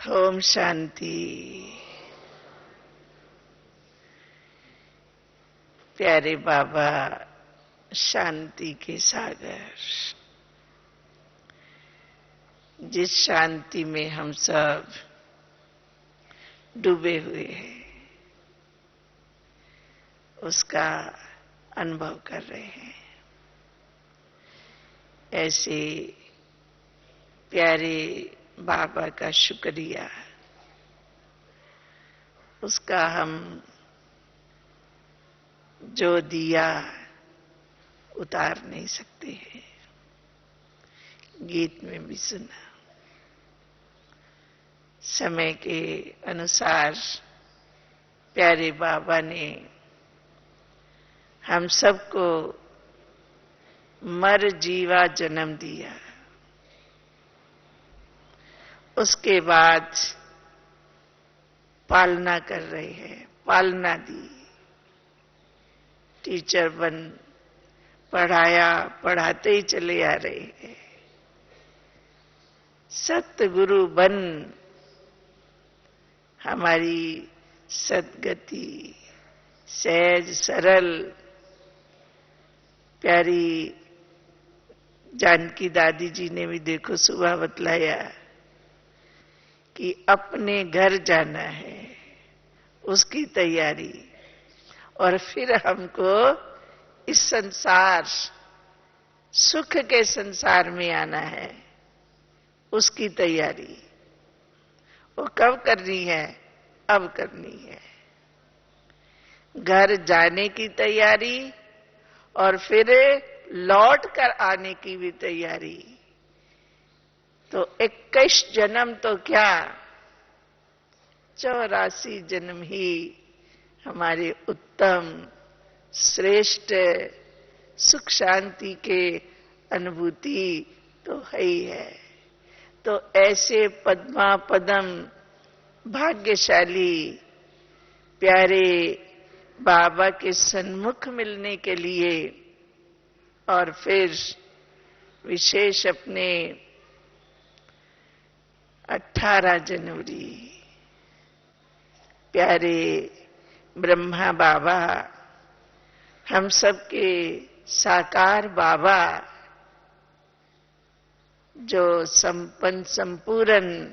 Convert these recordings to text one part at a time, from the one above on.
ओम शांति। प्यारे बाबा शांति के सागर, जिस शांति में हम सब डूबे हुए हैं, उसका अनुभव कर रहे हैं। ऐसे प्यारे बाबा का शुक्रिया, उसका हम जो दिया उतार नहीं सकते हैं। गीत में भी सुना, समय के अनुसार प्यारे बाबा ने हम सबको मर जीवा जन्म दिया। उसके बाद पालना कर रहे हैं, पालना दी। टीचर बन पढ़ाया, पढ़ाते ही चले आ रहे हैं। सतगुरु बन हमारी सदगति सहज सरल। प्यारी जानकी दादी जी ने भी देखो सुबह बतलाया कि अपने घर जाना है, उसकी तैयारी, और फिर हमको इस संसार, सुख के संसार में आना है, उसकी तैयारी। वो कब करनी है? अब करनी है। घर जाने की तैयारी और फिर लौट कर आने की भी तैयारी। तो 21 जन्म तो क्या, 84 जन्म ही हमारे उत्तम श्रेष्ठ सुख शांति के अनुभूति तो है ही है। तो ऐसे पद्मा पदम भाग्यशाली प्यारे बाबा के सन्मुख मिलने के लिए, और फिर विशेष अपने 18 जनवरी प्यारे ब्रह्मा बाबा, हम सबके साकार बाबा, जो संपन्न संपूर्ण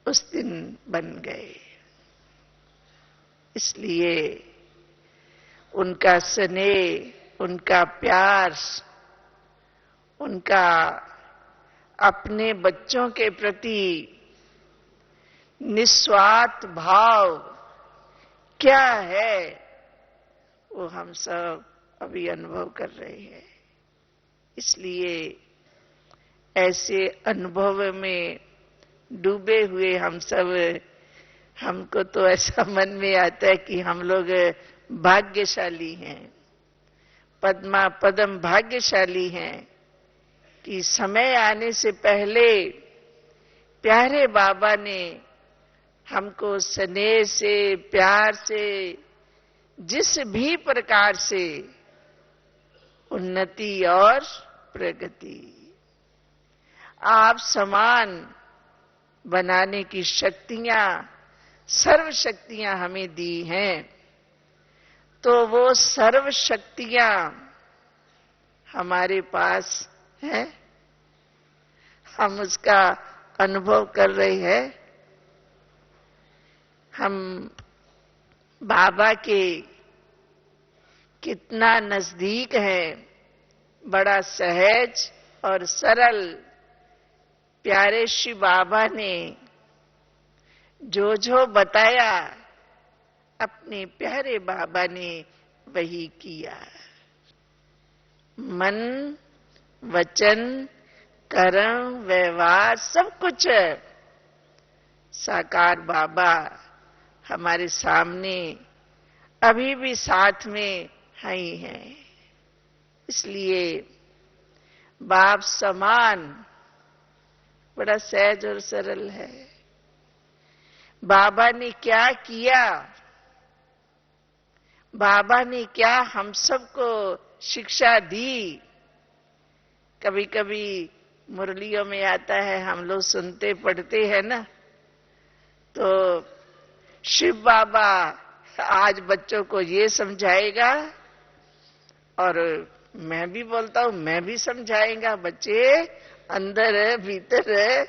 उस दिन बन गए। इसलिए उनका स्नेह, उनका प्यार, उनका अपने बच्चों के प्रति निस्वार्थ भाव क्या है, वो हम सब अभी अनुभव कर रहे हैं। इसलिए ऐसे अनुभव में डूबे हुए हम सब, हमको तो ऐसा मन में आता है कि हम लोग भाग्यशाली हैं, पद्मा पदम भाग्यशाली हैं कि समय आने से पहले प्यारे बाबा ने हमको स्नेह से, प्यार से, जिस भी प्रकार से उन्नति और प्रगति, आप समान बनाने की शक्तियां, सर्व शक्तियां हमें दी हैं। तो वो सर्व शक्तियां हमारे पास हैं, हम उसका अनुभव कर रहे हैं। हम बाबा के कितना नजदीक हैं, बड़ा सहज और सरल प्यारे श्री बाबा ने जो जो बताया, अपने प्यारे बाबा ने वही किया। मन, वचन, कर्म, व्यवहार, सब कुछ साकार बाबा हमारे सामने अभी भी साथ में है ही हैं। इसलिए बाप समान बड़ा सहज और सरल है। बाबा ने क्या किया, बाबा ने क्या हम सबको शिक्षा दी। कभी कभी मुरलियों में आता है, हम लोग सुनते पढ़ते हैं ना। तो शिव बाबा आज बच्चों को ये समझाएगा, और मैं भी बोलता हूं, मैं भी समझाएगा। बच्चे अंदर भीतर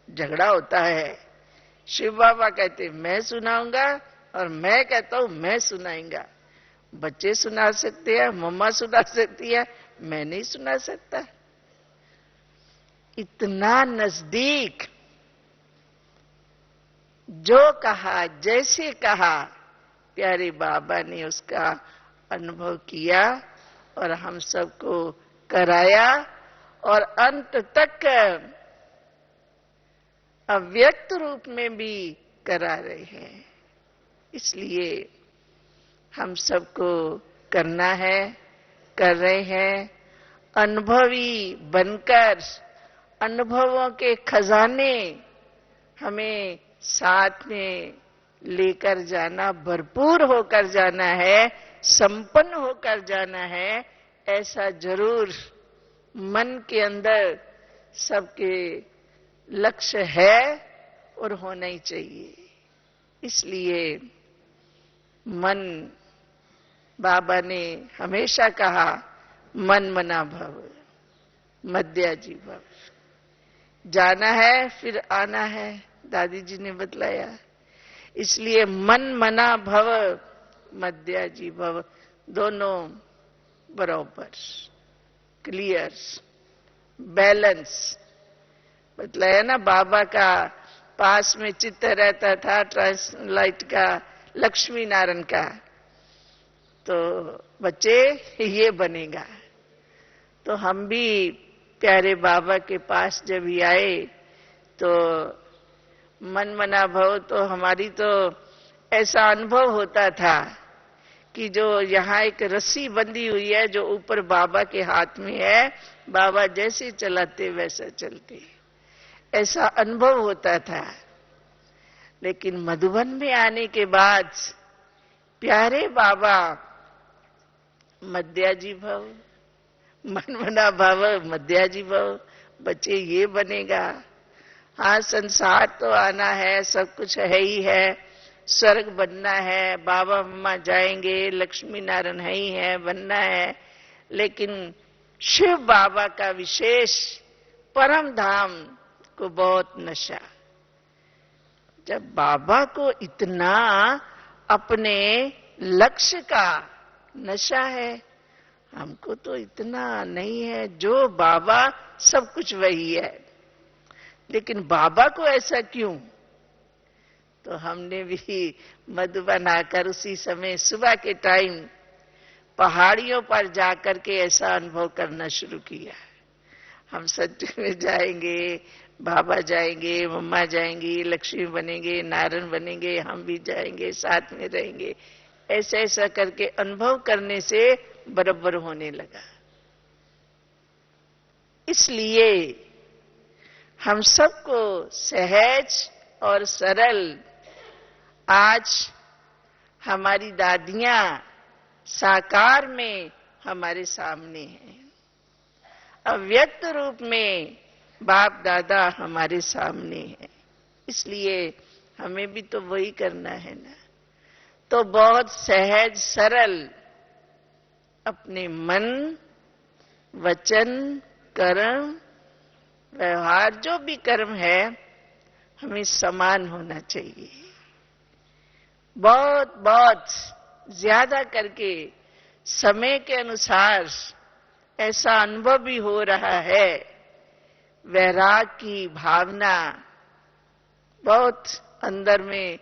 झगड़ा होता है। शिव बाबा कहते मैं सुनाऊंगा, और मैं कहता हूं मैं सुनाएंगा। बच्चे सुना सकते हैं, मम्मा सुना सकती है, मैं नहीं सुना सकता। इतना नजदीक, जो कहा, जैसे कहा, प्यारे बाबा ने उसका अनुभव किया और हम सबको कराया, और अंत तक अव्यक्त रूप में भी करा रहे हैं। इसलिए हम सबको करना है, कर रहे हैं। अनुभवी बनकर अनुभवों के खजाने हमें साथ में लेकर जाना, भरपूर होकर जाना है, संपन्न होकर जाना है। ऐसा जरूर मन के अंदर सबके लक्ष्य है और होना ही चाहिए। इसलिए मन, बाबा ने हमेशा कहा, मन मना भव, मध्याजी भव। जाना है फिर आना है, दादी जी ने बतलाया। इसलिए मन मना भव, मध्याजी भव, दोनों बराबर, क्लियर, बैलेंस। बतलाया ना, बाबा का पास में चित्त रहता था ट्रांसलाइट का, लक्ष्मी नारायण का। तो बच्चे ये बनेगा। तो हम भी प्यारे बाबा के पास जब ही आए तो मन मना भव, तो हमारी तो ऐसा अनुभव होता था कि जो यहाँ एक रस्सी बंधी हुई है, जो ऊपर बाबा के हाथ में है, बाबा जैसे चलाते वैसा चलते, ऐसा अनुभव होता था। लेकिन मधुबन में आने के बाद प्यारे बाबा, मध्याजी भव, मन मना भव, मध्याजी भव। बच्चे ये बनेगा। हाँ, संसार तो आना है, सब कुछ है ही है, स्वर्ग बनना है, बाबा मम्मा जाएंगे, लक्ष्मी नारायण है ही है, बनना है। लेकिन शिव बाबा का विशेष परम धाम को बहुत नशा। जब बाबा को इतना अपने लक्ष्य का नशा है, हमको तो इतना नहीं है। जो बाबा सब कुछ वही है, लेकिन बाबा को ऐसा क्यों? तो हमने भी मधुबन आकर उसी समय सुबह के टाइम पहाड़ियों पर जाकर के ऐसा अनुभव करना शुरू किया। हम सच में जाएंगे, बाबा जाएंगे, मम्मा जाएंगी, लक्ष्मी बनेंगे, नारायण बनेंगे, हम भी जाएंगे, साथ में रहेंगे। ऐसा ऐसा करके अनुभव करने से बराबर होने लगा। इसलिए हम सबको सहज और सरल, आज हमारी दादियां साकार में हमारे सामने हैं, अव्यक्त रूप में बाप दादा हमारे सामने हैं। इसलिए हमें भी तो वही करना है ना। तो बहुत सहज सरल अपने मन, वचन, कर्म, व्यवहार, जो भी कर्म है, हमें समान होना चाहिए। बहुत बहुत ज्यादा करके समय के अनुसार ऐसा अनुभव भी हो रहा है। वैराग की भावना बहुत अंदर में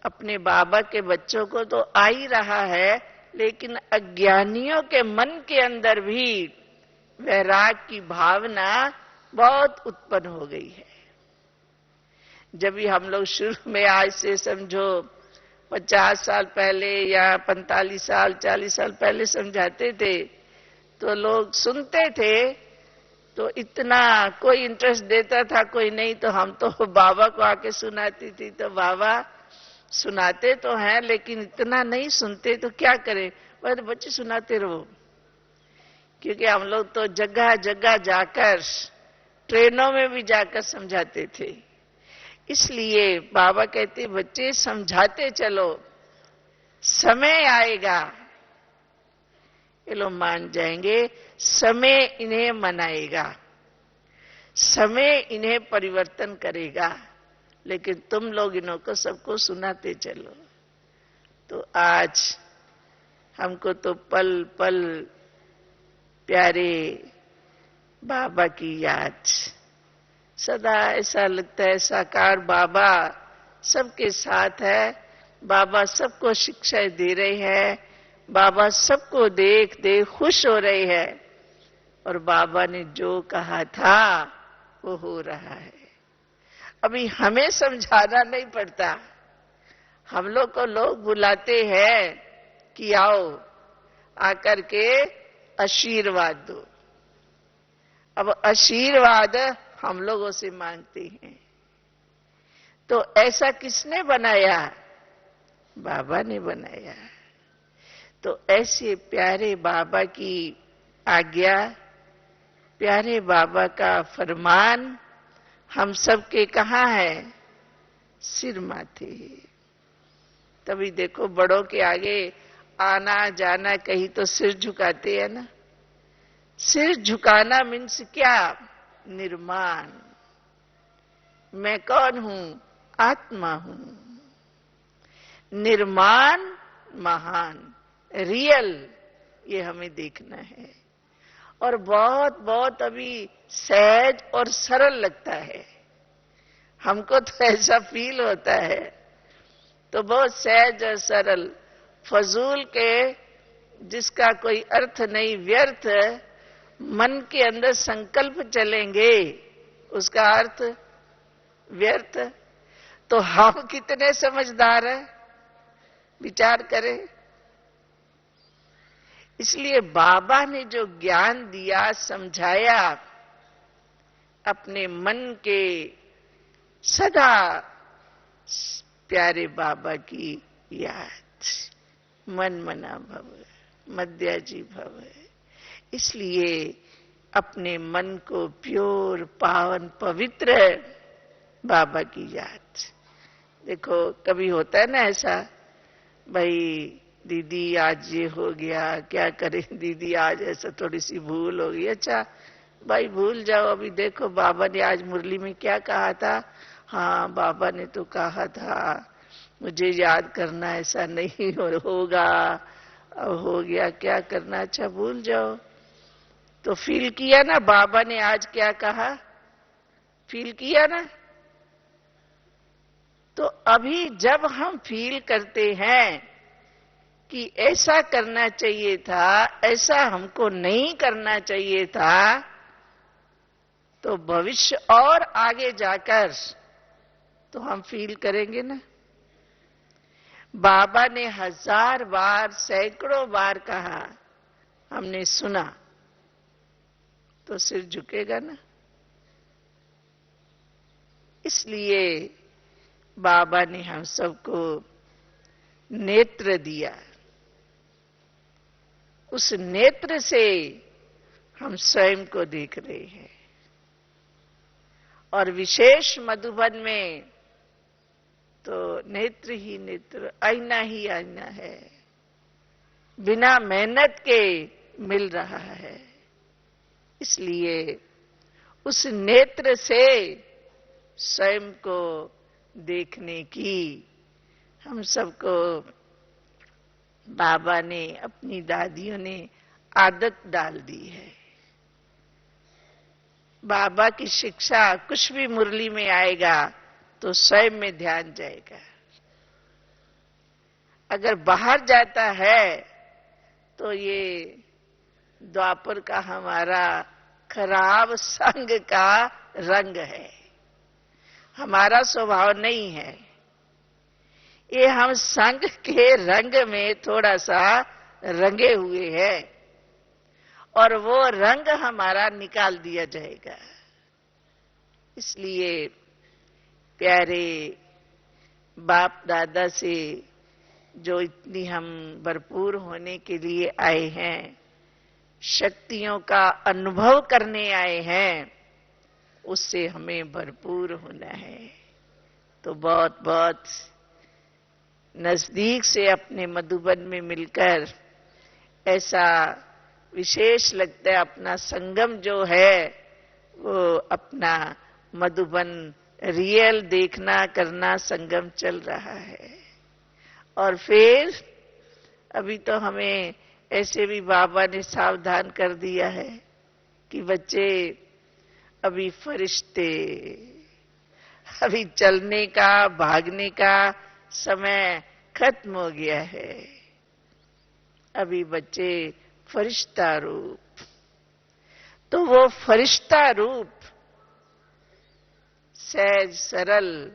अपने बाबा के बच्चों को तो आ ही रहा है, लेकिन अज्ञानियों के मन के अंदर भी वैराग की भावना बहुत उत्पन्न हो गई है। जब भी हम लोग शुरू में, आज से समझो 50 साल पहले या 45 साल 40 साल पहले समझाते थे, तो लोग सुनते थे तो इतना कोई इंटरेस्ट देता था, कोई नहीं। तो हम तो बाबा को आके सुनाती थी, तो बाबा सुनाते तो हैं लेकिन इतना नहीं सुनते, तो क्या करें, तो बच्चे सुनाते रहो। क्योंकि हम लोग तो जगह जगह जाकर ट्रेनों में भी जाकर समझाते थे। इसलिए बाबा कहते बच्चे समझाते चलो, समय आएगा ये लोग मान जाएंगे, समय इन्हें मनाएगा, समय इन्हें परिवर्तन करेगा, लेकिन तुम लोग इन्हों को सबको सुनाते चलो। तो आज हमको तो पल पल प्यारे बाबा की याद, सदा ऐसा लगता है साकार बाबा सबके साथ है, बाबा सबको शिक्षाएं दे रहे हैं, बाबा सबको देख देख खुश हो रहे हैं, और बाबा ने जो कहा था वो हो रहा है। अभी हमें समझाना नहीं पड़ता, हम लोग को लोग बुलाते हैं कि आओ आकर के आशीर्वाद दो। अब आशीर्वाद हम लोगों से मांगते हैं, तो ऐसा किसने बनाया? बाबा ने बनाया। तो ऐसे प्यारे बाबा की आज्ञा, प्यारे बाबा का फरमान हम सबके कहां है? सिर माथे। तभी देखो बड़ों के आगे आना जाना कहीं तो सिर झुकाते हैं ना। सिर झुकाना मीन्स क्या? निर्माण। मैं कौन हूं? आत्मा हूं। निर्माण महान, रियल, ये हमें देखना है। और बहुत बहुत अभी सहज और सरल लगता है, हमको तो ऐसा फील होता है, तो बहुत सहज और सरल, फजूल के जिसका कोई अर्थ नहीं, व्यर्थ मन के अंदर संकल्प चलेंगे उसका अर्थ व्यर्थ। तो हम कितने समझदार हैं, विचार करें। इसलिए बाबा ने जो ज्ञान दिया, समझाया, अपने मन के सदा प्यारे बाबा की याद, मन मना भव मध्याजी भव। इसलिए अपने मन को प्योर, पावन, पवित्र बाबा की याद। देखो कभी होता है ना ऐसा, भाई दीदी आज ये हो गया, क्या करें दीदी आज ऐसा थोड़ी सी भूल हो गई। अच्छा भाई भूल जाओ, अभी देखो बाबा ने आज मुरली में क्या कहा था। हाँ बाबा ने तो कहा था, मुझे याद करना ऐसा नहीं होगा, अब हो गया क्या करना। अच्छा भूल जाओ। तो फील किया ना बाबा ने आज क्या कहा? फील किया ना? तो अभी जब हम फील करते हैं कि ऐसा करना चाहिए था, ऐसा हमको नहीं करना चाहिए था, तो भविष्य और आगे जाकर तो हम फील करेंगे ना। बाबा ने 1000 बार, सैकड़ों बार कहा, हमने सुना, तो सिर झुकेगा ना। इसलिए बाबा ने हम सबको नेत्र दिया, उस नेत्र से हम स्वयं को देख रहे हैं। और विशेष मधुबन में तो नेत्र ही नेत्र, आईना ही आईना है, बिना मेहनत के मिल रहा है। इसलिए उस नेत्र से स्वयं को देखने की हम सबको बाबा ने, अपनी दादियों ने आदत डाल दी है। बाबा की शिक्षा कुछ भी मुरली में आएगा तो स्वयं में ध्यान जाएगा। अगर बाहर जाता है तो ये द्वापर का हमारा खराब संग का रंग है, हमारा स्वभाव नहीं है। ये हम संग के रंग में थोड़ा सा रंगे हुए हैं, और वो रंग हमारा निकाल दिया जाएगा। इसलिए प्यारे बाप दादा से जो इतनी हम भरपूर होने के लिए आए हैं, शक्तियों का अनुभव करने आए हैं, उससे हमें भरपूर होना है। तो बहुत बहुत नजदीक से अपने मधुबन में मिलकर ऐसा विशेष लगता है। अपना संगम जो है वो अपना मधुबन रियल देखना करना संगम चल रहा है। और फिर अभी तो हमें ऐसे भी बाबा ने सावधान कर दिया है कि बच्चे अभी फरिश्ते, अभी चलने का भागने का समय खत्म हो गया है। अभी बच्चे फरिश्ता रूप। तो वो फरिश्ता रूप सहज सरल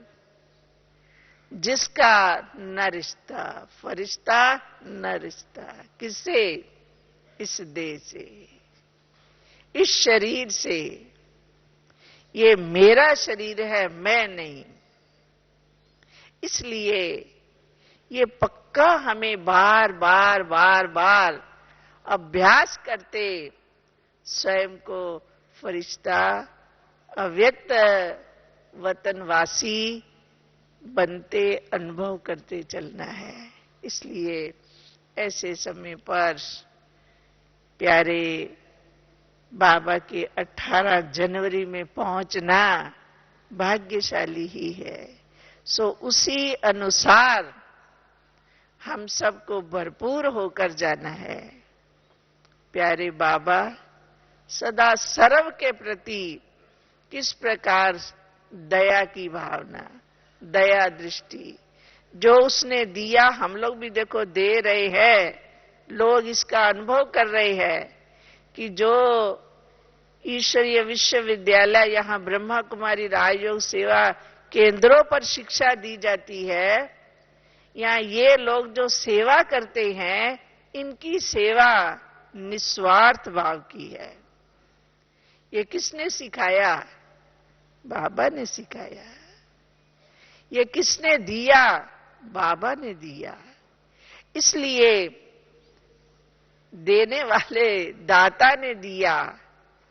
जिसका न रिश्ता, फरिश्ता न रिश्ता किससे? इस देह से, इस शरीर से। ये मेरा शरीर है, मैं नहीं। इसलिए ये पक्का हमें बार बार बार बार अभ्यास करते स्वयं को फरिश्ता, अव्यक्त वतनवासी बनते अनुभव करते चलना है। इसलिए ऐसे समय पर प्यारे बाबा के 18 जनवरी में पहुंचना भाग्यशाली ही है। सो उसी अनुसार हम सबको भरपूर होकर जाना है। प्यारे बाबा सदा सर्व के प्रति किस प्रकार दया की भावना, दया दृष्टि जो उसने दिया, हम लोग भी देखो दे रहे हैं। लोग इसका अनुभव कर रहे हैं कि जो ईश्वरीय विश्वविद्यालय, यहां ब्रह्मा कुमारी राजयोग सेवा केंद्रों पर शिक्षा दी जाती है, यहाँ ये लोग जो सेवा करते हैं, इनकी सेवा निस्वार्थ भाव की है। ये किसने सिखाया? बाबा ने सिखाया। ये किसने दिया? बाबा ने दिया। इसलिए देने वाले दाता ने दिया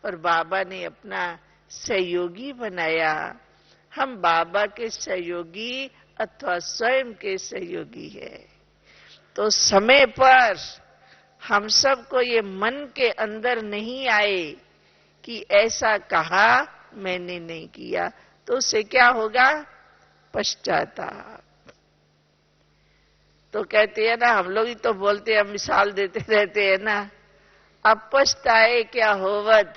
और बाबा ने अपना सहयोगी बनाया। हम बाबा के सहयोगी अथवा स्वयं के सहयोगी है। तो समय पर हम सबको ये मन के अंदर नहीं आए कि ऐसा कहा मैंने नहीं किया, तो उससे क्या होगा? पश्चाताप। तो कहते हैं ना, हम लोग ही तो बोलते हैं, मिसाल देते रहते हैं ना, अब पछताए क्या होवत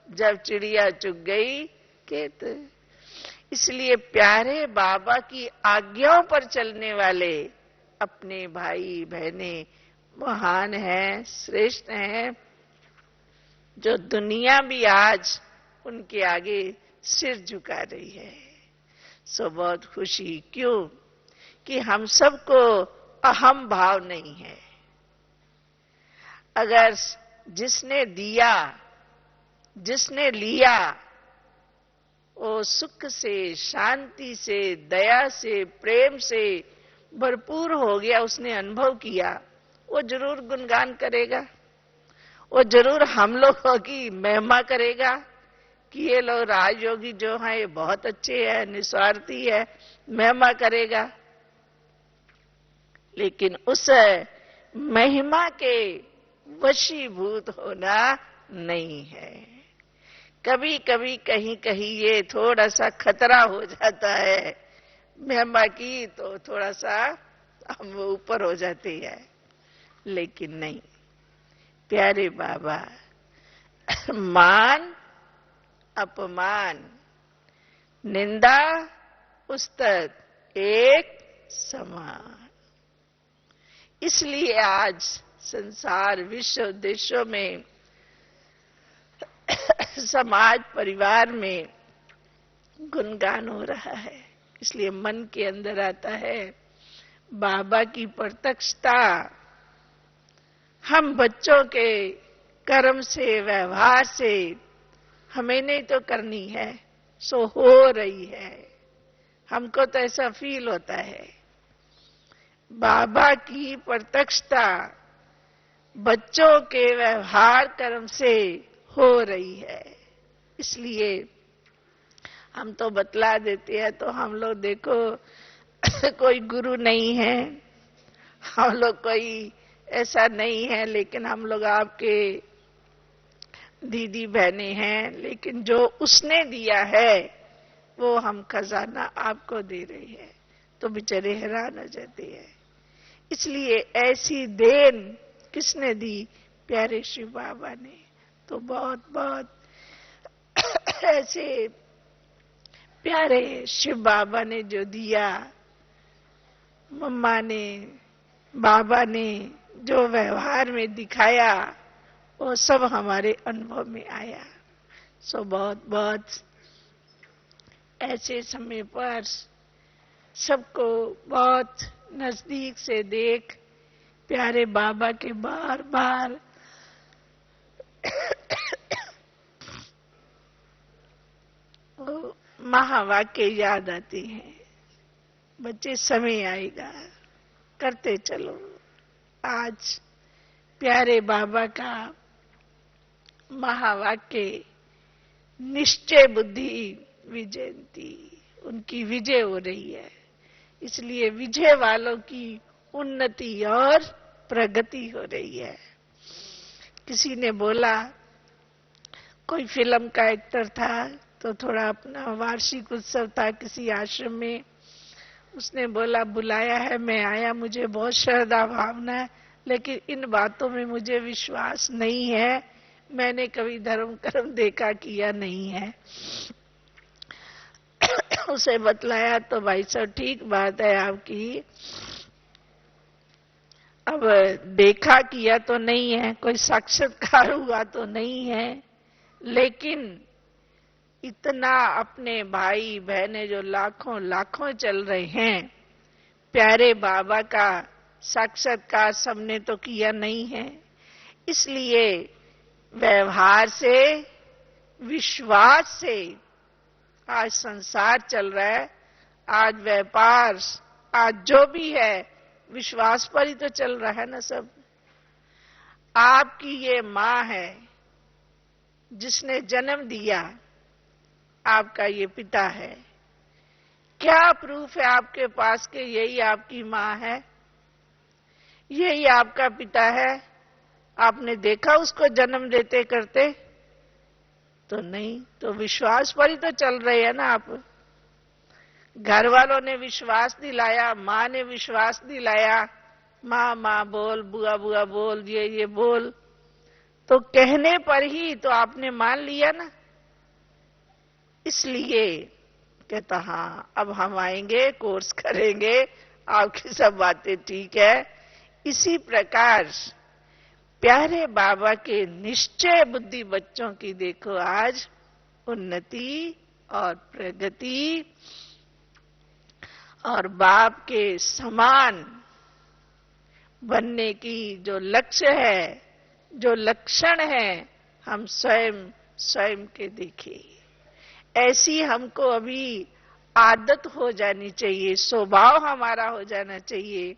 जब चिड़िया चुग गई खेत। इसलिए प्यारे बाबा की आज्ञाओं पर चलने वाले अपने भाई बहने महान हैं, श्रेष्ठ हैं, जो दुनिया भी आज उनके आगे सिर झुका रही है। सो बहुत खुशी, क्यों कि हम सबको अहम भाव नहीं है। अगर जिसने दिया, जिसने लिया, वो सुख से, शांति से, दया से, प्रेम से भरपूर हो गया, उसने अनुभव किया, वो जरूर गुणगान करेगा। वो जरूर हम लोगों की महिमा करेगा कि ये लोग राजयोगी जो हैं ये बहुत अच्छे हैं, निस्वार्थी है, महिमा करेगा। लेकिन उस महिमा के वशीभूत होना नहीं है। कभी कभी कहीं कहीं ये थोड़ा सा खतरा हो जाता है महिमा की, तो थोड़ा सा हम ऊपर हो जाते हैं। लेकिन नहीं, प्यारे बाबा मान अपमान, निंदा उस्तत एक समान। इसलिए आज संसार, विश्व, देशों में, समाज, परिवार में गुणगान हो रहा है। इसलिए मन के अंदर आता है बाबा की प्रत्यक्षता हम बच्चों के कर्म से, व्यवहार से हमें नहीं तो करनी है, सो हो रही है। हमको तो ऐसा फील होता है बाबा की प्रत्यक्षता बच्चों के व्यवहार कर्म से हो रही है। इसलिए हम तो बतला देते हैं, तो हम लोग देखो कोई गुरु नहीं है, हम लोग कोई ऐसा नहीं है, लेकिन हम लोग आपके दीदी बहने हैं, लेकिन जो उसने दिया है वो हम खजाना आपको दे रही है। तो बेचारे हैरान हो जाते हैं। इसलिए ऐसी देन किसने दी? प्यारे शिव बाबा ने। तो बहुत बहुत ऐसे प्यारे शिव बाबा ने जो दिया, मम्मा ने, बाबा ने जो व्यवहार में दिखाया, वो सब हमारे अनुभव में आया। सो बहुत बहुत ऐसे समय पर सबको बहुत नजदीक से देख प्यारे बाबा के बार बार महावाक्य याद आती हैं। बच्चे समय आएगा, करते चलो। आज प्यारे बाबा का महावाक्य निश्चय बुद्धि विजयंती, उनकी विजय हो रही है। इसलिए विजय वालों की उन्नति और प्रगति हो रही है। किसी ने बोला, कोई फिल्म का एक्टर था, तो थोड़ा अपना वार्षिक उत्सव था किसी आश्रम में, उसने बोला बुलाया है, मैं आया, मुझे बहुत श्रद्धा भावना है, लेकिन इन बातों में मुझे विश्वास नहीं है, मैंने कभी धर्म कर्म देखा किया नहीं है। उसे बतलाया तो भाई साहब ठीक बात है आपकी, अब देखा किया तो नहीं है, कोई साक्षात्कार हुआ तो नहीं है, लेकिन इतना अपने भाई बहने जो लाखों लाखों चल रहे हैं, प्यारे बाबा का साक्षात्कार सबने तो किया नहीं है। इसलिए व्यवहार से, विश्वास से आज संसार चल रहा है। आज व्यापार, आज जो भी है विश्वास पर ही तो चल रहा है ना सब। आपकी ये मां है जिसने जन्म दिया, आपका ये पिता है। क्या प्रूफ है आपके पास कि यही आपकी मां है, यही आपका पिता है? आपने देखा उसको जन्म देते करते? तो नहीं। तो विश्वास पर ही तो चल रहे हैं ना आप। घर वालों ने विश्वास दिलाया, मां ने विश्वास दिलाया, मां मां बोल, बुआ बुआ बोल, ये बोल, तो कहने पर ही तो आपने मान लिया ना। इसलिए कहता हाँ, अब हम आएंगे, कोर्स करेंगे, आपकी सब बातें ठीक है। इसी प्रकार प्यारे बाबा के निश्चय बुद्धि बच्चों की देखो आज उन्नति और प्रगति, और बाप के समान बनने की जो लक्ष्य है, जो लक्षण है, हम स्वयं के देखें। ऐसी हमको अभी आदत हो जानी चाहिए, स्वभाव हमारा हो जाना चाहिए,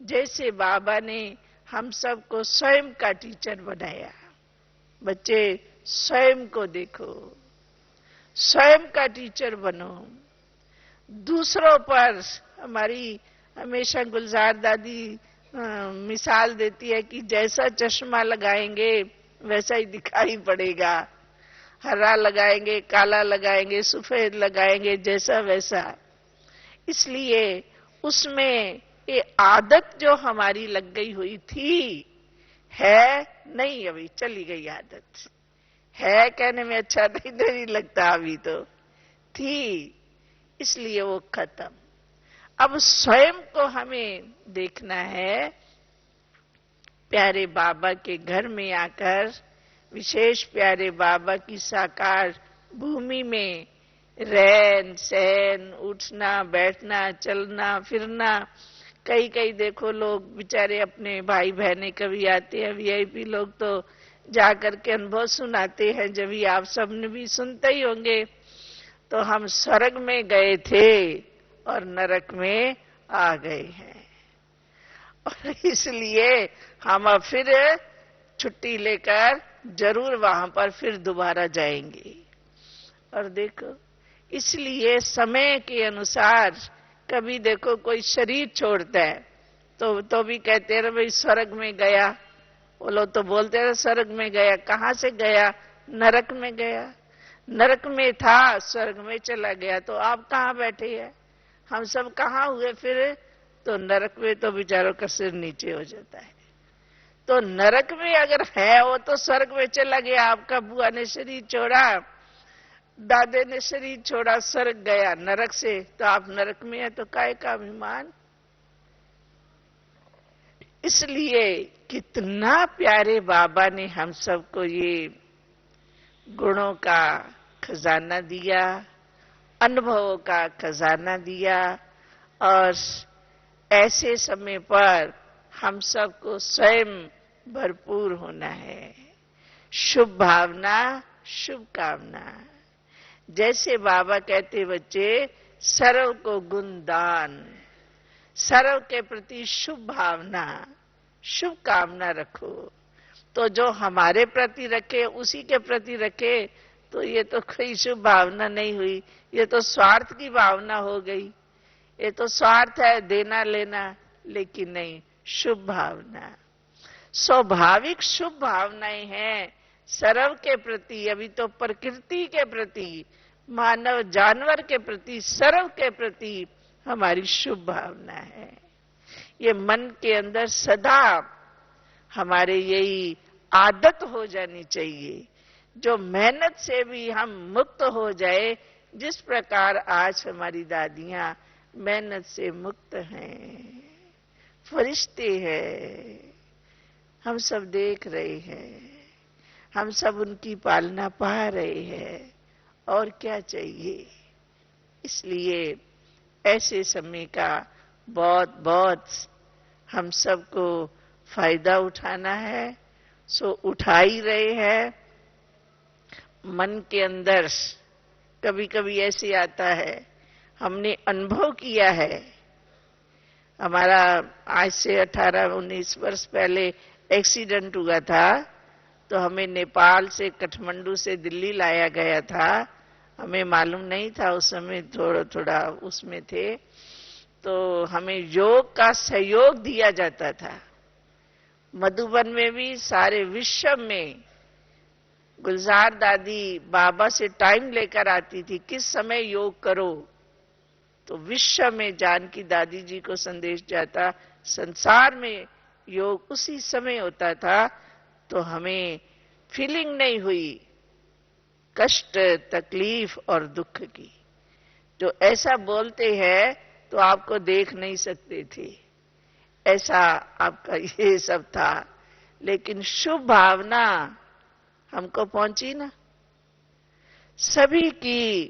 जैसे बाबा ने हम सबको स्वयं का टीचर बनाया। बच्चे स्वयं को देखो, स्वयं का टीचर बनो। दूसरों पर हमारी हमेशा गुलजार दादी मिसाल देती है कि जैसा चश्मा लगाएंगे वैसा ही दिखाई पड़ेगा, हरा लगाएंगे, काला लगाएंगे, सफेद लगाएंगे, जैसा वैसा। इसलिए उसमें ये आदत जो हमारी लग गई हुई थी है नहीं, अभी चली गई आदत है। कहने में अच्छा नहीं लगता, अभी तो थी, इसलिए वो खत्म। अब स्वयं को हमें देखना है। प्यारे बाबा के घर में आकर, विशेष प्यारे बाबा की साकार भूमि में रहन सहन, उठना बैठना, चलना फिरना। कई देखो लोग बेचारे अपने भाई बहने कभी आते हैं, वीआईपी लोग तो जाकर के अनुभव सुनाते हैं, जब भी आप सबने भी सुनते ही होंगे। तो हम स्वर्ग में गए थे और नरक में आ गए हैं, और इसलिए हम अब फिर छुट्टी लेकर जरूर वहां पर फिर दोबारा जाएंगे। और देखो इसलिए समय के अनुसार कभी देखो कोई शरीर छोड़ता है तो भी कहते रहे भाई स्वर्ग में गया, वो लोग तो बोलते रहे स्वर्ग में गया, कहां से गया? नरक में गया। नरक में था, स्वर्ग में चला गया, तो आप कहां बैठे हैं? हम सब कहां हुए फिर? तो नरक में तो बेचारों का सिर नीचे हो जाता है। तो नरक में अगर है वो तो स्वर्ग में चला गया। आपका बुआ ने शरीर छोड़ा, दादे ने शरीर छोड़ा, स्वर्ग गया नरक से, तो आप नरक में है तो काय का अभिमान? इसलिए कितना प्यारे बाबा ने हम सबको ये गुणों का खजाना दिया, अनुभवों का खजाना दिया, और ऐसे समय पर हम सबको स्वयं भरपूर होना है। शुभ भावना, शुभकामना। जैसे बाबा कहते बच्चे, सर्व को गुणदान, सर्व के प्रति शुभ भावना, शुभ कामना रखो। तो जो हमारे प्रति रखे उसी के प्रति रखे, तो ये तो कोई शुभ भावना नहीं हुई, ये तो स्वार्थ की भावना हो गई। ये तो स्वार्थ है, देना लेना, लेकिन नहीं, शुभ भावना। स्वाभाविक शुभ भावनाएं हैं सर्व के प्रति, अभी तो प्रकृति के प्रति, मानव जानवर के प्रति, सर्व के प्रति हमारी शुभ भावना है। ये मन के अंदर सदा हमारे यही आदत हो जानी चाहिए, जो मेहनत से भी हम मुक्त हो जाए, जिस प्रकार आज हमारी दादियां मेहनत से मुक्त हैं, फरिश्ते हैं, हम सब देख रहे हैं, हम सब उनकी पालना पा रहे हैं, और क्या चाहिए। इसलिए ऐसे समय का बहुत बहुत हम सबको फायदा उठाना है। सो उठा ही रहे हैं। मन के अंदर कभी कभी ऐसे आता है, हमने अनुभव किया है, हमारा आज से 18-19 वर्ष पहले एक्सीडेंट हुआ था, तो हमें नेपाल से, काठमांडू से दिल्ली लाया गया था। हमें मालूम नहीं था, उस समय थोड़ा थोड़ा उसमें थे, तो हमें योग का सहयोग दिया जाता था। मधुबन में भी, सारे विश्व में गुलजार दादी बाबा से टाइम लेकर आती थी, किस समय योग करो, तो विश्व में जानकी दादी जी को संदेश जाता, संसार में योग उसी समय होता था। तो हमें फीलिंग नहीं हुई कष्ट, तकलीफ और दुख की। जो ऐसा बोलते हैं तो आपको देख नहीं सकते थे, ऐसा आपका ये सब था। लेकिन शुभ भावना हमको पहुंची ना, सभी की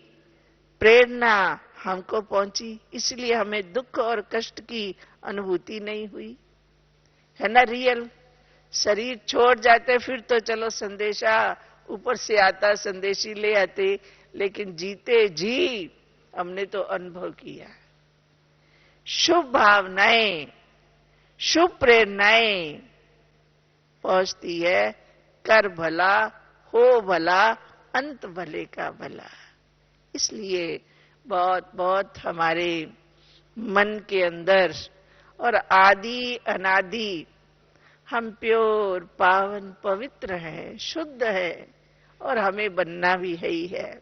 प्रेरणा हमको पहुंची, इसलिए हमें दुख और कष्ट की अनुभूति नहीं हुई, है ना। रियल शरीर छोड़ जाते फिर तो चलो संदेशा ऊपर से आता, संदेशी ले आते, लेकिन जीते जी हमने तो अनुभव किया। शुभ भावनाएं, शुभ प्रेरणाएं पहुंचती है, कर भला, हो भला, अंत भले का भला। इसलिए बहुत बहुत हमारे मन के अंदर और आदि अनादि हम प्योर, पावन, पवित्र हैं, शुद्ध है, और हमें बनना भी है ही है।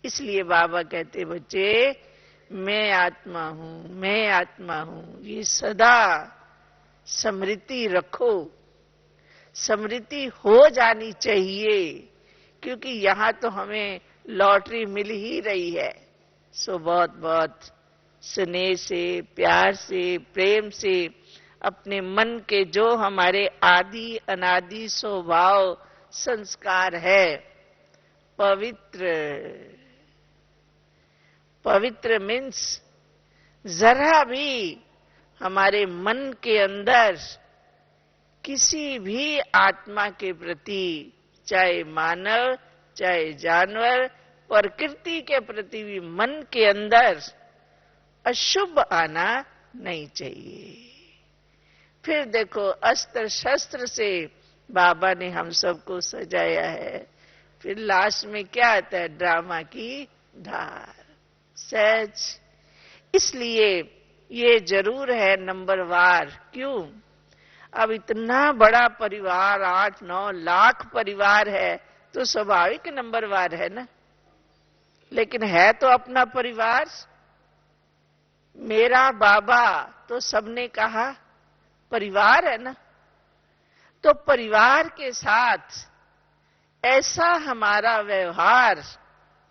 इसलिए बाबा कहते, बच्चे मैं आत्मा हूं, मैं आत्मा हूं, ये सदा स्मृति रखो, स्मृति हो जानी चाहिए, क्योंकि यहां तो हमें लॉटरी मिल ही रही है। सो बहुत बहुत स्नेह से, प्यार से, प्रेम से अपने मन के जो हमारे आदि अनादि स्वभाव संस्कार है, पवित्र, पवित्र मीन्स जरा भी हमारे मन के अंदर किसी भी आत्मा के प्रति, चाहे मानव, चाहे जानवर, प्रकृति के प्रति भी मन के अंदर अशुभ आना नहीं चाहिए। फिर देखो, अस्त्र शस्त्र से बाबा ने हम सबको सजाया है, फिर लास्ट में क्या आता है? ड्रामा की धार, सहज। इसलिए ये जरूर है नंबरवार। क्यों? अब इतना बड़ा परिवार, 8-9 लाख परिवार है, तो स्वाभाविक नंबरवार है ना। लेकिन है तो अपना परिवार। मेरा बाबा तो सबने कहा परिवार है ना। तो परिवार के साथ ऐसा हमारा व्यवहार,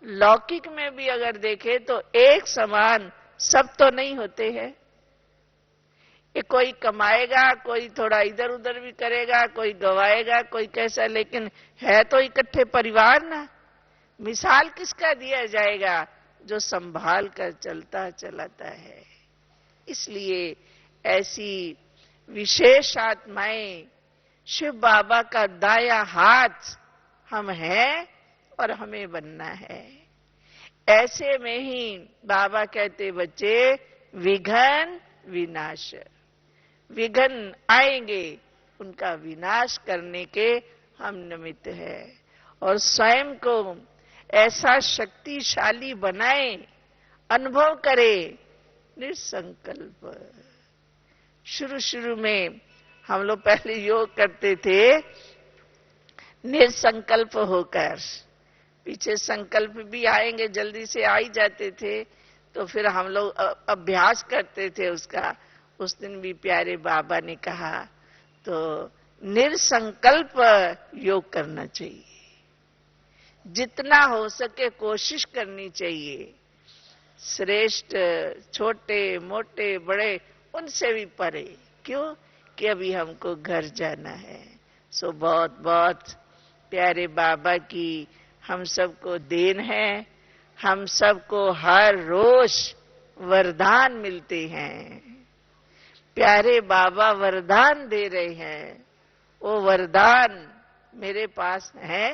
लौकिक में भी अगर देखें तो एक समान सब तो नहीं होते हैं। ये कोई कमाएगा, कोई थोड़ा इधर उधर भी करेगा, कोई गवाएगा, कोई कैसा, लेकिन है तो इकट्ठे परिवार ना। मिसाल किसका दिया जाएगा? जो संभाल कर चलता चलाता है। इसलिए ऐसी विशेष आत्माएं, शिव बाबा का दाया हाथ हम हैं और हमें बनना है। ऐसे में ही बाबा कहते बच्चे विघ्न विनाश, विघ्न आएंगे उनका विनाश करने के हम निमित्त है। और स्वयं को ऐसा शक्तिशाली बनाए, अनुभव करें निसंकल्प। शुरू में हम लोग पहले योग करते थे निसंकल्प होकर, पीछे संकल्प भी आएंगे, जल्दी से आ ही जाते थे, तो फिर हम लोग अभ्यास करते थे उसका। उस दिन भी प्यारे बाबा ने कहा तो निसंकल्प योग करना चाहिए, जितना हो सके कोशिश करनी चाहिए। श्रेष्ठ, छोटे मोटे बड़े उनसे भी परे। क्यों? कि अभी हमको घर जाना है। सो बहुत बहुत प्यारे बाबा की हम सबको देन है। हम सबको हर रोज वरदान मिलते हैं। प्यारे बाबा वरदान दे रहे हैं, वो वरदान मेरे पास है।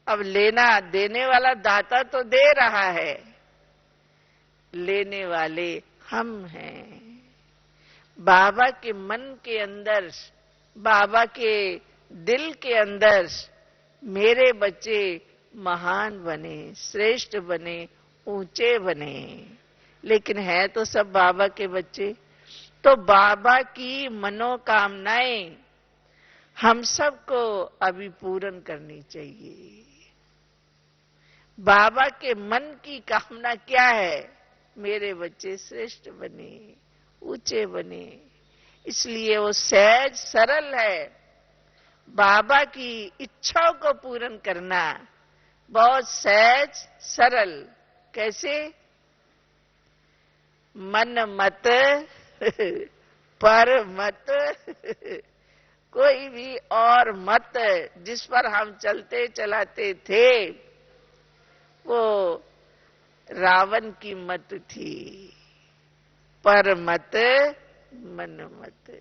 अब लेना, देने वाला दाता तो दे रहा है, लेने वाले हम हैं। बाबा के मन के अंदर, बाबा के दिल के अंदर मेरे बच्चे महान बने, श्रेष्ठ बने, ऊंचे बने। लेकिन है तो सब बाबा के बच्चे। तो बाबा की मनोकामनाएं हम सबको अभी पूर्ण करनी चाहिए। बाबा के मन की कामना क्या है? मेरे बच्चे श्रेष्ठ बने, ऊंचे बने। इसलिए वो सहज सरल है। बाबा की इच्छाओं को पूर्ण करना बहुत सहज सरल। कैसे? मन मत पर मत, कोई भी और मत जिस पर हम चलते चलाते थे वो रावण की मत थी। पर मत मन मत।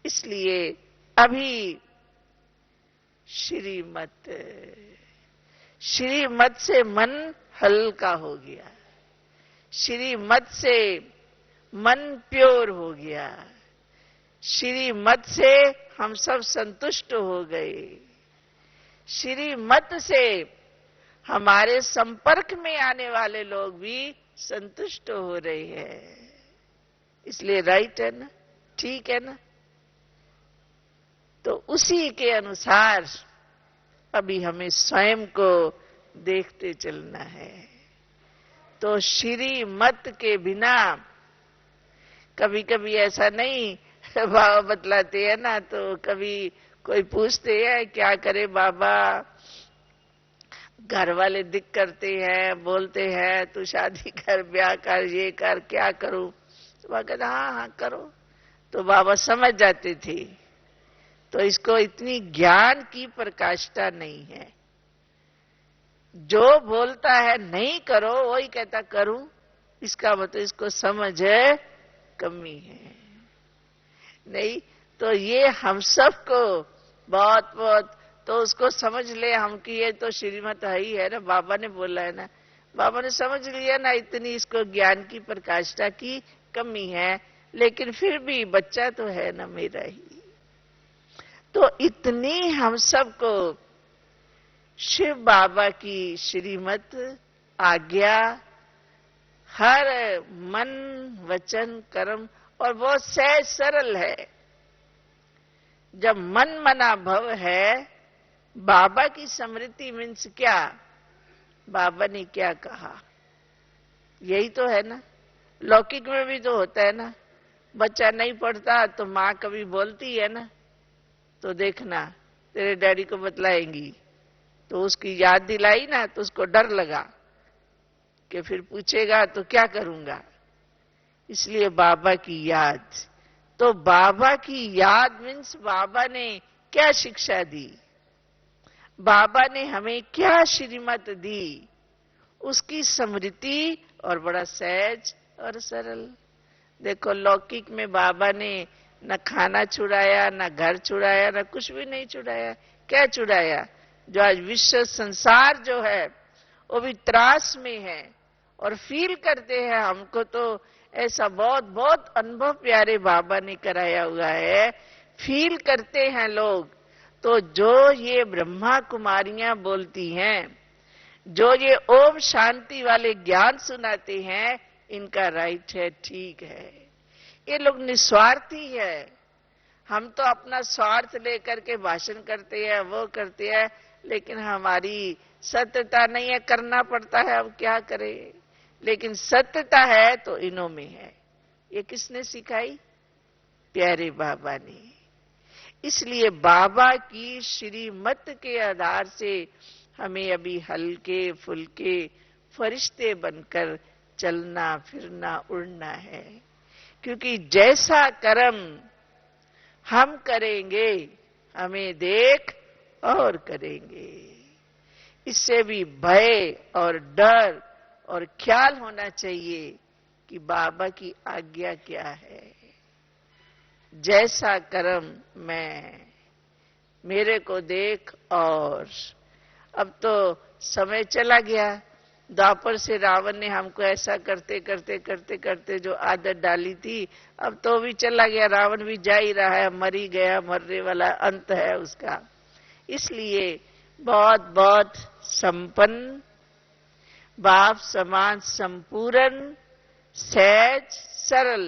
इसलिए अभी श्रीमत, श्रीमत से मन हल्का हो गया, श्रीमत से मन प्योर हो गया, श्रीमत से हम सब संतुष्ट हो गए, श्रीमत से हमारे संपर्क में आने वाले लोग भी संतुष्ट हो रहे हैं। इसलिए राइट है ना, ठीक है ना। तो उसी के अनुसार अभी हमें स्वयं को देखते चलना है। तो श्रीमत के बिना कभी कभी ऐसा नहीं बाबा बतलाते हैं ना, तो कभी कोई पूछते हैं क्या करे बाबा, घर वाले दिक करते हैं, बोलते हैं तू शादी कर, ब्याह कर, ये कर, क्या करूं? तो बाबा कहते हाँ हाँ करो। तो बाबा समझ जाते थे। तो इसको इतनी ज्ञान की प्रकाष्ठा नहीं है। जो बोलता है नहीं करो वही कहता करूं, इसका मतलब इसको समझ है कमी है। नहीं तो ये हम सबको बहुत बहुत तो उसको समझ ले हम कि ये तो श्रीमत है ही है ना, बाबा ने बोला है ना, बाबा ने समझ लिया ना, इतनी इसको ज्ञान की प्रकाष्ठा की कमी है। लेकिन फिर भी बच्चा तो है ना मेरा ही। तो इतनी हम सबको शिव बाबा की श्रीमत आज्ञा हर मन वचन कर्म, और बहुत सहज सरल है। जब मन मना भव है, बाबा की स्मृति मीन्स क्या, बाबा ने क्या कहा, यही तो है ना। लौकिक में भी तो होता है ना, बच्चा नहीं पढ़ता तो माँ कभी बोलती है ना, तो देखना तेरे डैडी को बतलाएंगी, तो उसकी याद दिलाई ना, तो उसको डर लगा कि फिर पूछेगा तो क्या करूंगा। इसलिए बाबा की याद, तो बाबा की याद मीन्स बाबा ने क्या शिक्षा दी, बाबा ने हमें क्या श्रीमत दी, उसकी स्मृति, और बड़ा सहज और सरल। देखो लौकिक में बाबा ने न खाना छुड़ाया, न घर छुड़ाया, न कुछ भी नहीं छुड़ाया। क्या छुड़ाया, जो आज विश्व संसार जो है वो भी त्रास में है, और फील करते हैं हमको तो ऐसा बहुत बहुत अनुभव प्यारे बाबा ने कराया हुआ है, फील करते हैं लोग। तो जो ये ब्रह्मा कुमारियां बोलती हैं, जो ये ओम शांति वाले ज्ञान सुनाते हैं, इनका राइट है, ठीक है। ये लोग निस्वार्थी है। हम तो अपना स्वार्थ लेकर के भाषण करते हैं, वो करते हैं, लेकिन हमारी सत्यता नहीं है, करना पड़ता है, अब क्या करें। लेकिन सत्यता है तो इन्हों में है। ये किसने सिखाई, प्यारे बाबा ने। इसलिए बाबा की श्रीमत के आधार से हमें अभी हल्के फुल्के फरिश्ते बनकर चलना फिरना उड़ना है, क्योंकि जैसा कर्म हम करेंगे हमें देख और करेंगे। इससे भी भय और डर और ख्याल होना चाहिए कि बाबा की आज्ञा क्या है। जैसा कर्म मैं, मेरे को देख। और अब तो समय चला गया, द्वापर से रावण ने हमको ऐसा करते करते करते करते जो आदत डाली थी, अब तो भी चला गया, रावण भी जा ही रहा है, मर ही गया, मरने वाला, अंत है उसका। इसलिए बहुत बहुत संपन्न, बाप समान संपूर्ण, सहज सरल,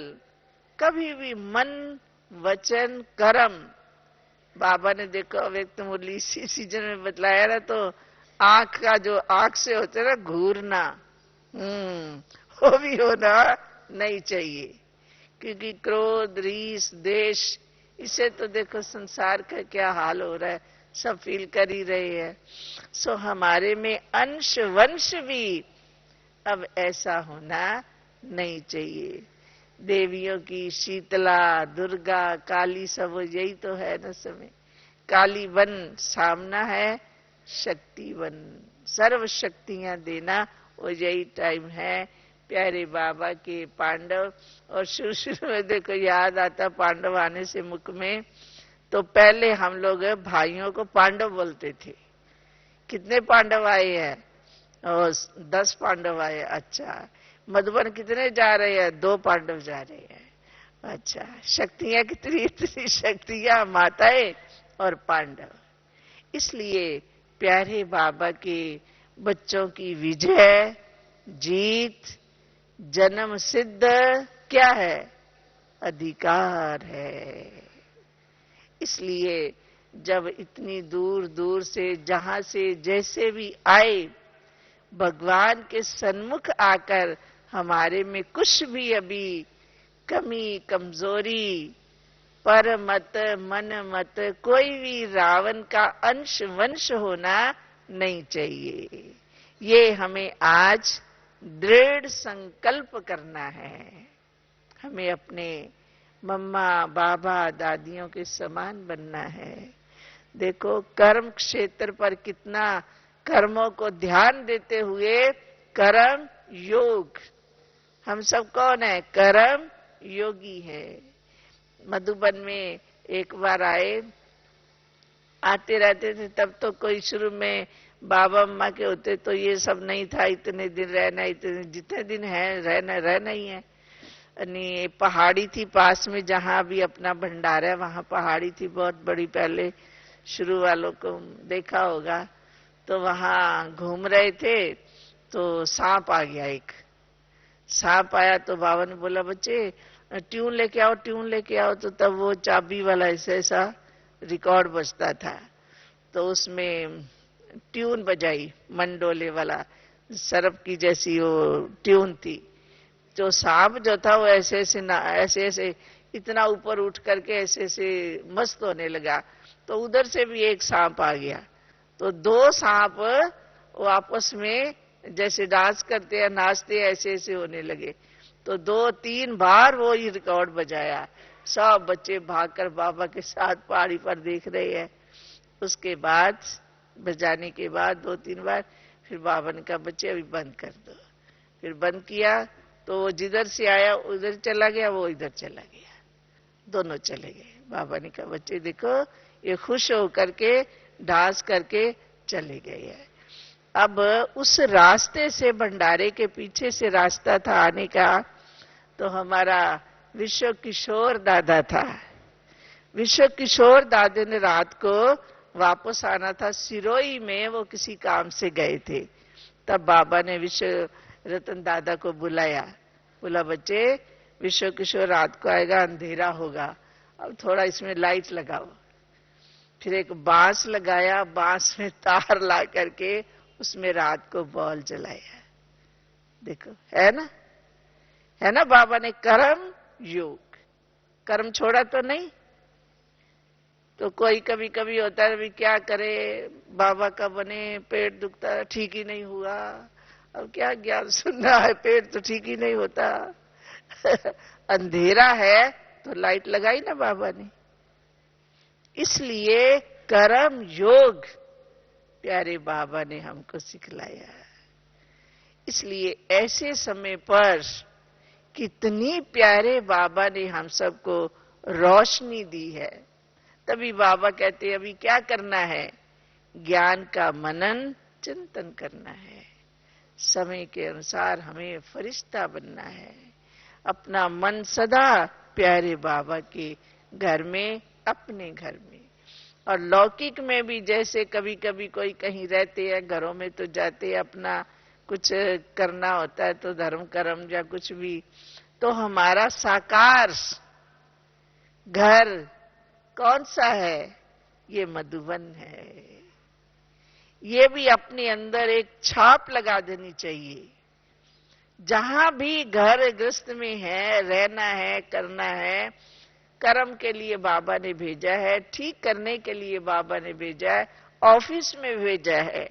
कभी भी मन वचन कर्म। बाबा ने देखो अव्यक्त मुरली इसी सीजन में बतलाया ना, तो आंख का जो आंख से होता है ना घूरना, वो भी होना नहीं चाहिए, क्योंकि क्रोध रीस देश, इसे तो देखो संसार का क्या हाल हो रहा है, सब फील कर ही रहे हैं। सो हमारे में अंश वंश भी अब ऐसा होना नहीं चाहिए। देवियों की शीतला दुर्गा काली सब यही तो है ना समय। काली वन सामना है, शक्ति वन सर्व शक्तियां देना, वो यही टाइम है। प्यारे बाबा के पांडव, और शुरू शुरू में देखो याद आता पांडव आने से मुख में, तो पहले हम लोग भाइयों को पांडव बोलते थे। कितने पांडव आए हैं, और 10 पांडव आए। अच्छा, मधुबन कितने जा रहे हैं, 2 पांडव जा रहे हैं। अच्छा, शक्तियां कितनी, इतनी शक्तियां, माताएं और पांडव। इसलिए प्यारे बाबा के बच्चों की विजय जीत जन्म सिद्ध क्या है, अधिकार है। इसलिए जब इतनी दूर दूर से जहां से जैसे भी आए, भगवान के सन्मुख आकर हमारे में कुछ भी अभी कमी कमजोरी पर मत मन मत, कोई भी रावण का अंश वंश होना नहीं चाहिए। ये हमें आज दृढ़ संकल्प करना है। हमें अपने मम्मा बाबा दादियों के समान बनना है। देखो कर्म क्षेत्र पर कितना कर्मों को ध्यान देते हुए कर्म योग, हम सब कौन है, कर्म योगी है। मधुबन में एक बार आते रहते थे, तब तो कोई शुरू में बाबा अम्मा के होते तो ये सब नहीं था, इतने दिन रहना, इतने जितने दिन है रहना ही है। पहाड़ी थी पास में, जहां भी अपना भंडारा है वहां पहाड़ी थी बहुत बड़ी, पहले शुरू वालों को देखा होगा। तो वहां घूम रहे थे तो सांप आ गया। एक सांप आया तो बाबा ने बोला, बच्चे ट्यून लेके आओ, ट्यून लेके आओ। तो तब वो चाबी वाला ऐसा ऐसा रिकॉर्ड बजता था, तो उसमें ट्यून बजाई, मंडोले वाला सरप की जैसी वो ट्यून थी। जो सांप जो था वो ऐसे ऐसे ना ऐसे ऐसे इतना ऊपर उठ करके ऐसे ऐसे मस्त होने लगा। तो उधर से भी एक सांप आ गया, तो दो सांप वो आपस में जैसे डांस करते हैं, नाचते हैं, ऐसे ऐसे होने लगे। तो 2-3 बार वो ये रिकॉर्ड बजाया। सब बच्चे भागकर बाबा के साथ पहाड़ी पर देख रहे हैं। उसके बाद बजाने के बाद 2-3 बार फिर बाबा ने कहा, बच्चे अभी बंद कर दो। फिर बंद किया तो वो जिधर से आया उधर चला गया, वो इधर चला गया, दोनों चले गए। बाबा ने कहा, बच्चे देखो ये खुश होकर के डांस करके चले गए हैं। अब उस रास्ते से, भंडारे के पीछे से रास्ता था आने का, तो हमारा विश्व किशोर दादा था। विश्व किशोर दादा ने रात को वापस आना था, सिरोही में वो किसी काम से गए थे। तब बाबा ने विश्व रतन दादा को बुलाया, बोला, बच्चे विश्व किशोर रात को आएगा, अंधेरा होगा, अब थोड़ा इसमें लाइट लगाओ। फिर एक बांस लगाया, बांस में तार ला करके उसमें रात को बॉल जलाया। देखो है ना बाबा ने कर्म योग, कर्म छोड़ा तो नहीं। तो कोई कभी कभी होता है, अभी क्या करे, बाबा का बने, पेट दुखता, ठीक ही नहीं हुआ, अब क्या ज्ञान सुनना है, पेट तो ठीक ही नहीं होता। अंधेरा है तो लाइट लगाई ना बाबा ने। इसलिए कर्म योग प्यारे बाबा ने हमको सिखलाया। इसलिए ऐसे समय पर कितनी प्यारे बाबा ने हम सबको रोशनी दी है। तभी बाबा कहते हैं, अभी क्या करना है, ज्ञान का मनन चिंतन करना है। समय के अनुसार हमें फरिश्ता बनना है। अपना मन सदा प्यारे बाबा के घर में, अपने घर में। और लौकिक में भी जैसे कभी कभी कोई कहीं रहते हैं, घरों में तो जाते हैं, अपना कुछ करना होता है तो धर्म कर्म या कुछ भी, तो हमारा साकार घर कौन सा है, ये मधुबन है। ये भी अपने अंदर एक छाप लगा देनी चाहिए। जहां भी घर गृहस्थ में है, रहना है, करना है, कर्म के लिए बाबा ने भेजा है, ठीक करने के लिए बाबा ने भेजा है, ऑफिस में भेजा है,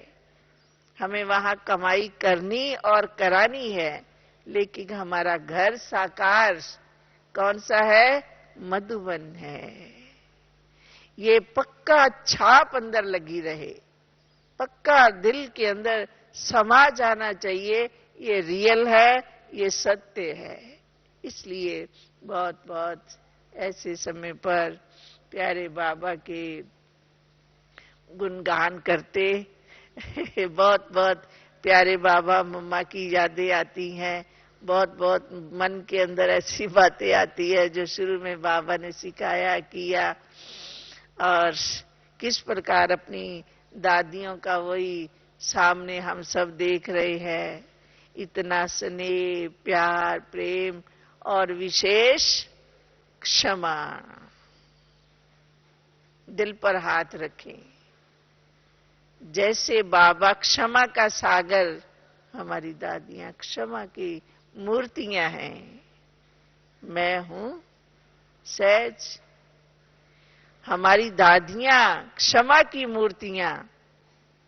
हमें वहां कमाई करनी और करानी है। लेकिन हमारा घर साकार कौन सा है, मधुबन है। ये पक्का छाप अंदर लगी रहे, पक्का दिल के अंदर समा जाना चाहिए, ये रियल है, ये सत्य है। इसलिए बहुत बहुत ऐसे समय पर प्यारे बाबा के गुणगान करते बहुत बहुत प्यारे बाबा मम्मा की यादें आती हैं। बहुत बहुत मन के अंदर ऐसी बातें आती है जो शुरू में बाबा ने सिखाया किया, और किस प्रकार अपनी दादियों का वही सामने हम सब देख रहे हैं। इतना स्नेह, प्यार, प्रेम और विशेष क्षमा। दिल पर हाथ रखें। जैसे बाबा क्षमा का सागर, हमारी दादियां क्षमा की मूर्तियां हैं। मैं हूं सहज, हमारी दादियां क्षमा की मूर्तियां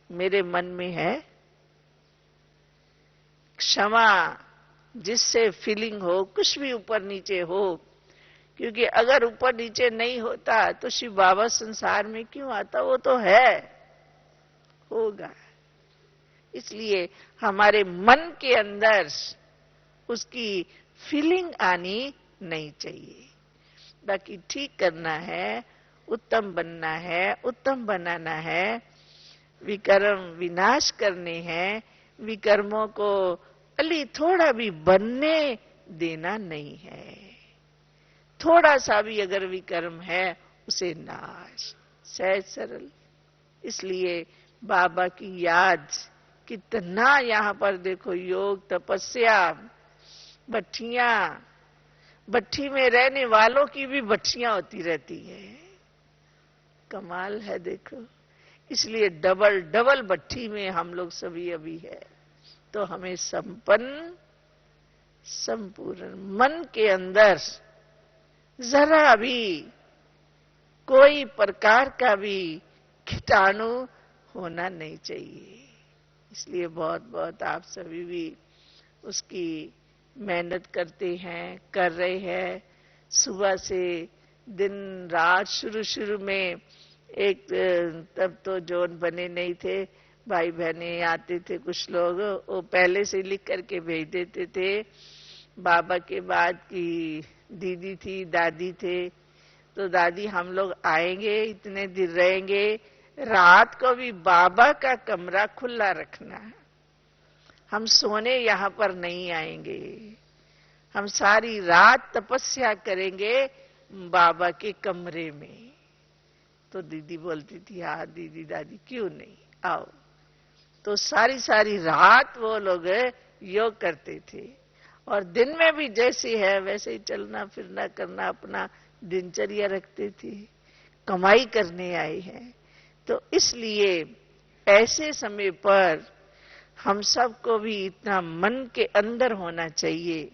मेरे मन में है। क्षमा जिससे फीलिंग हो, कुछ भी ऊपर नीचे हो, क्योंकि अगर ऊपर नीचे नहीं होता तो शिव बाबा संसार में क्यों आता, वो तो है, होगा। इसलिए हमारे मन के अंदर उसकी फीलिंग आनी नहीं चाहिए। बाकी ठीक करना है, उत्तम बनना है, उत्तम बनाना है, विकर्म विनाश करने हैं, विकर्मों को अली थोड़ा भी बनने देना नहीं है। थोड़ा सा भी अगर विकर्म है उसे नाश, सहज सरल। इसलिए बाबा की याद, कितना यहाँ पर देखो योग, तपस्या, भट्ठियां, भट्ठी में रहने वालों की भी भट्ठियां होती रहती है। कमाल है देखो। इसलिए डबल डबल भट्ठी में हम लोग सभी अभी है। तो हमें संपन्न, संपूर्ण मन के अंदर जरा भी कोई प्रकार का भी कीटाणु होना नहीं चाहिए। इसलिए बहुत बहुत आप सभी भी उसकी मेहनत करते हैं, कर रहे हैं। सुबह से दिन रात, शुरू में एक तब तो जोन बने नहीं थे, भाई बहने आते थे कुछ लोग, वो पहले से लिख करके भेज देते थे। बाबा के बाद की दीदी थी, दादी थे, तो दादी हम लोग आएंगे, इतने दिन रहेंगे, रात को भी बाबा का कमरा खुला रखना, हम सोने यहां पर नहीं आएंगे, हम सारी रात तपस्या करेंगे बाबा के कमरे में। तो दीदी बोलती थी हाँ दीदी दादी क्यों नहीं, आओ। तो सारी सारी रात वो लोग योग करते थे, और दिन में भी जैसे है वैसे ही चलना फिरना करना, अपना दिनचर्या रखते थे। कमाई करने आए हैं, तो इसलिए ऐसे समय पर हम सबको भी इतना मन के अंदर होना चाहिए।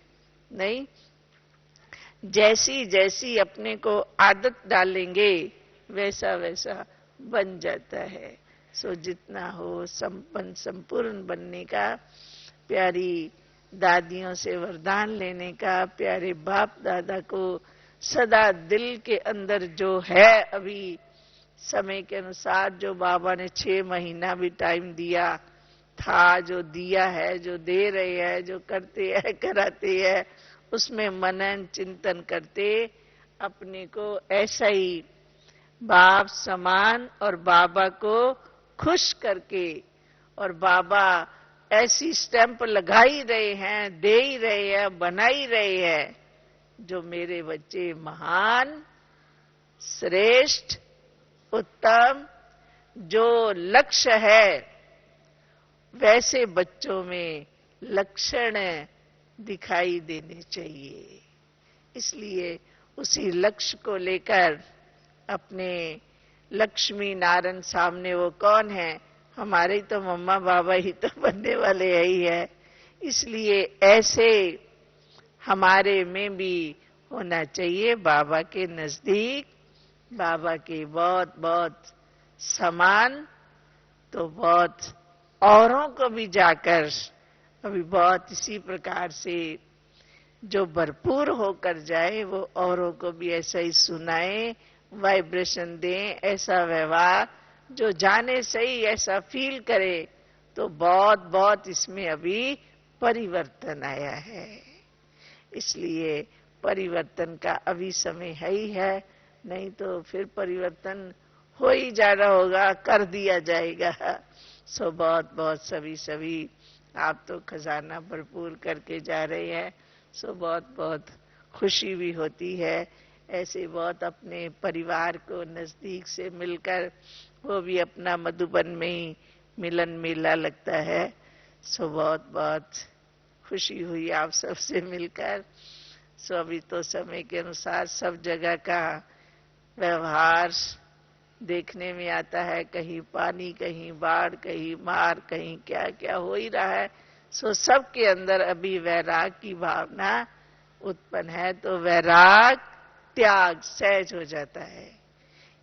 नहीं, जैसी जैसी अपने को आदत डालेंगे वैसा वैसा बन जाता है। सो जितना हो संपन्न संपूर्ण बनने का, प्यारी दादियों से वरदान लेने का, प्यारे बाप दादा को सदा दिल के अंदर जो है, अभी समय के अनुसार जो बाबा ने 6 महीना भी टाइम दिया था, जो दिया है, जो दे रहे हैं, जो करते हैं कराते हैं, उसमें मनन चिंतन करते अपने को ऐसा ही बाप समान और बाबा को खुश करके, और बाबा ऐसी स्टैंप लगा ही रहे हैं, दे ही रहे हैं, बना ही रहे हैं, जो मेरे बच्चे महान, श्रेष्ठ, उत्तम, जो लक्ष्य है वैसे बच्चों में लक्षण दिखाई देने चाहिए। इसलिए उसी लक्ष्य को लेकर अपने लक्ष्मी नारायण सामने, वो कौन है, हमारे तो मम्मा बाबा ही तो बनने वाले ही है। इसलिए ऐसे हमारे में भी होना चाहिए, बाबा के नजदीक, बाबा के बहुत बहुत समान, तो बहुत औरों को भी जाकर अभी बहुत इसी प्रकार से जो भरपूर होकर जाए, वो औरों को भी ऐसा ही सुनाए, वाइब्रेशन दें, ऐसा व्यवहार जो जाने सही ऐसा फील करे। तो बहुत बहुत इसमें अभी परिवर्तन आया है। इसलिए परिवर्तन का अभी समय है ही है, नहीं तो फिर परिवर्तन हो ही जाना होगा, कर दिया जाएगा। सो बहुत बहुत सभी आप तो खजाना भरपूर करके जा रहे हैं। सो बहुत बहुत खुशी भी होती है, ऐसे बहुत अपने परिवार को नजदीक से मिलकर, वो भी अपना मधुबन में ही मिलन मेला लगता है। सो बहुत बहुत खुशी हुई आप सबसे मिलकर। सो अभी तो समय के अनुसार सब जगह का व्यवहार देखने में आता है, कहीं पानी, कहीं बाढ़, कहीं मार, कहीं क्या क्या हो ही रहा है। सो सबके अंदर अभी वैराग की भावना उत्पन्न है, तो वैराग त्याग सहज हो जाता है।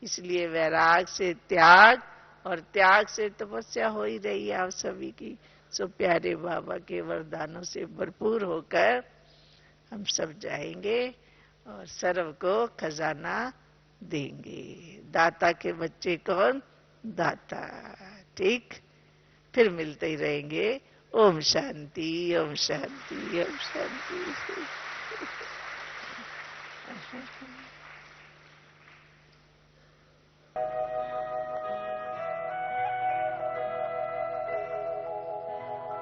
इसलिए वैराग से त्याग, और त्याग से तपस्या हो ही रही है आप सभी की। सो प्यारे बाबा के वरदानों से भरपूर होकर हम सब जाएंगे और सर्व को खजाना देंगे। दाता के बच्चे कौन? दाता। ठीक, फिर मिलते ही रहेंगे। ओम शांति, ओम शांति, ओम शांति।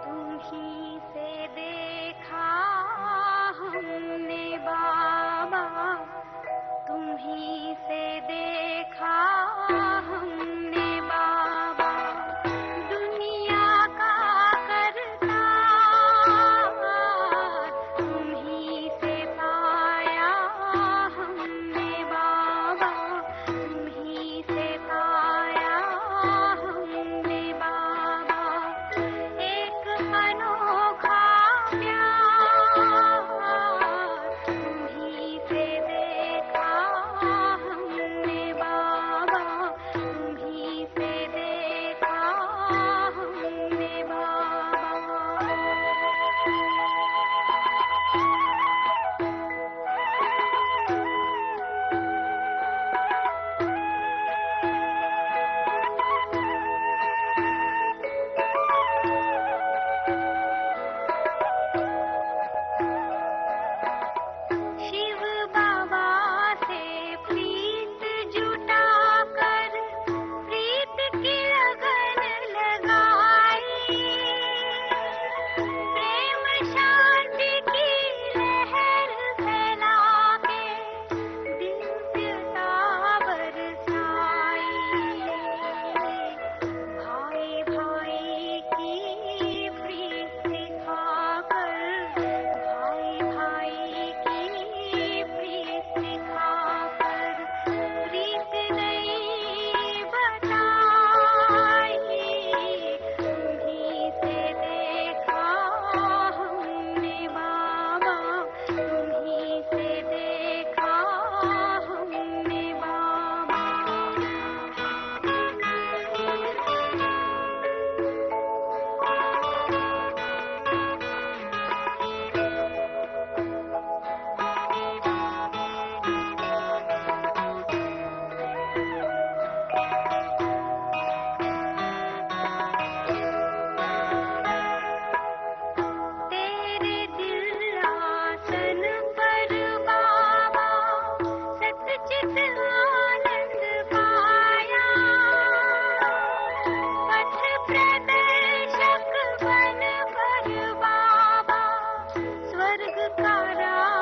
तुम्हीं से देखा हमने बाबा, तुम्हीं से देखा हमने बाबा। स्वर्ग का राज